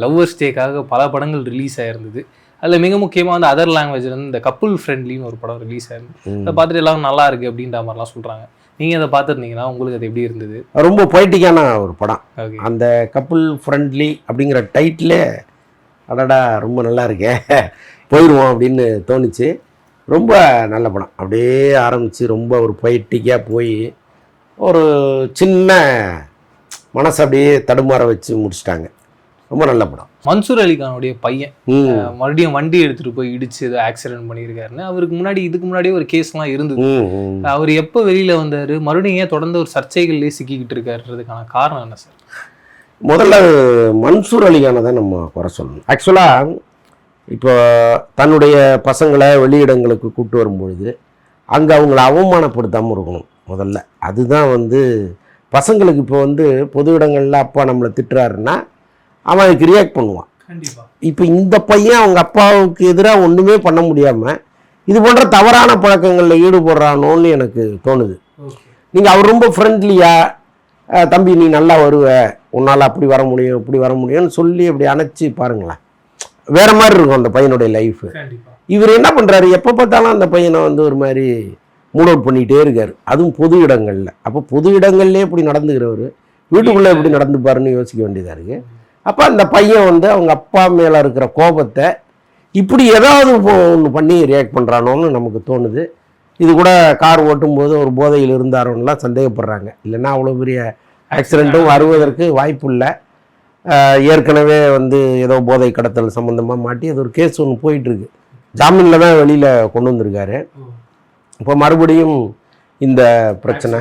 Lovers டேக்காக பல படங்கள் release ஆயிருந்தது. அதில் மிக முக்கியமாக வந்து அதர் லாங்குவேஜில் வந்து இந்த கப்புள் ஃப்ரெண்ட்லின்னு ஒரு படம் ரிலீஸ் ஆயிருந்தது. அதை பார்த்துட்டு எல்லாரும் நல்லா இருக்கு அப்படின்ற மாதிரிலாம் சொல்கிறாங்க. நீங்கள் அதை பார்த்துருந்தீங்கன்னா உங்களுக்கு அது எப்படி இருந்தது? ரொம்ப பொய்டிக்கான ஒரு படம். ஓகே. அந்த கப்புள் ஃப்ரெண்ட்லி அப்படிங்கிற டைட்டிலே அடடா ரொம்ப நல்லா இருக்கே போயிடுவோம் அப்படின்னு தோணுச்சு. ரொம்ப நல்ல படம். அப்படியே ஆரம்பித்து ரொம்ப ஒரு பொய்டிக்காக போய் ஒரு சின்ன மனசை அப்படியே தடுமாற வச்சு முடிச்சிட்டாங்க. ரொம்ப நல்ல படம். மன்சூர் அலிகானுடைய பையன் மறுபடியும் வண்டி எடுத்துட்டு போய் இடிச்சு ஏதோ ஆக்சிடென்ட் பண்ணியிருக்காருன்னு அவருக்கு முன்னாடி இதுக்கு முன்னாடியே ஒரு கேஸ்லாம் இருந்தது. அவர் எப்போ வெளியில வந்தாரு, மறுபடியும் ஏன் தொடர்ந்து ஒரு சர்ச்சைகள்லேயே சிக்கிக்கிட்டு இருக்காருன்றதுக்கான காரணம் என்ன சார்? முதல்ல மன்சூர் அலிகானை தான் நம்ம குறை சொல்லணும். ஆக்சுவலாக இப்போ தன்னுடைய பசங்களை வெளியிடங்களுக்கு கூப்பிட்டு வரும்பொழுது அங்கே அவங்கள அவமானப்படுத்தாமல் இருக்கணும் முதல்ல. அதுதான் வந்து பசங்களுக்கு இப்போ வந்து பொது இடங்களில் அப்பா நம்மளை திட்டுறாருன்னா அவன் அதுக்கு ரியாக்ட் பண்ணுவான். இப்போ இந்த பையன் அவங்க அப்பாவுக்கு எதிராக ஒன்றுமே பண்ண முடியாமல் இது போன்ற தவறான பழக்கங்களில் ஈடுபடுறானோன்னு எனக்கு தோணுது. நீங்கள் அவர் ரொம்ப ஃப்ரெண்ட்லியாக தம்பி நீ நல்லா வருவ, உன்னால் அப்படி வர முடியும் இப்படி வர முடியும்னு சொல்லி அப்படி அணைச்சி பாருங்களேன், வேறு மாதிரி இருக்கும் அந்த பையனுடைய லைஃபு. இவர் என்ன பண்ணுறாரு, எப்போ பார்த்தாலும் அந்த பையனை வந்து ஒரு மாதிரி மூட் அவுட் பண்ணிகிட்டே இருக்கார், அதுவும் பொது இடங்களில். அப்போ பொது இடங்கள்லேயே இப்படி நடந்துக்கிறவர் வீட்டுக்குள்ளே எப்படி நடந்துப்பாருன்னு யோசிக்க வேண்டியதாக இருக்குது. அப்போ அந்த பையன் வந்து அவங்க அப்பா மேலே இருக்கிற கோபத்தை இப்படி ஏதாவது ஒன்று பண்ணி ரியாக்ட் பண்ணுறானோன்னு நமக்கு தோணுது. இது கூட கார் ஓட்டும்போது ஒரு போதையில் இருந்தாரோன்னெலாம் சந்தேகப்படுறாங்க. இல்லைன்னா அவ்வளோ பெரிய ஆக்சிடெண்ட்டும் வருவதற்கு வாய்ப்பு இல்லை. ஏற்கனவே வந்து ஏதோ போதை கடத்தல் சம்மந்தமாக மாட்டி அது ஒரு கேஸ் ஒன்று போயிட்டுருக்கு. ஜாமீனில் தான் வெளியில் கொண்டு வந்திருக்காரு. இப்போ மறுபடியும் இந்த பிரச்சனை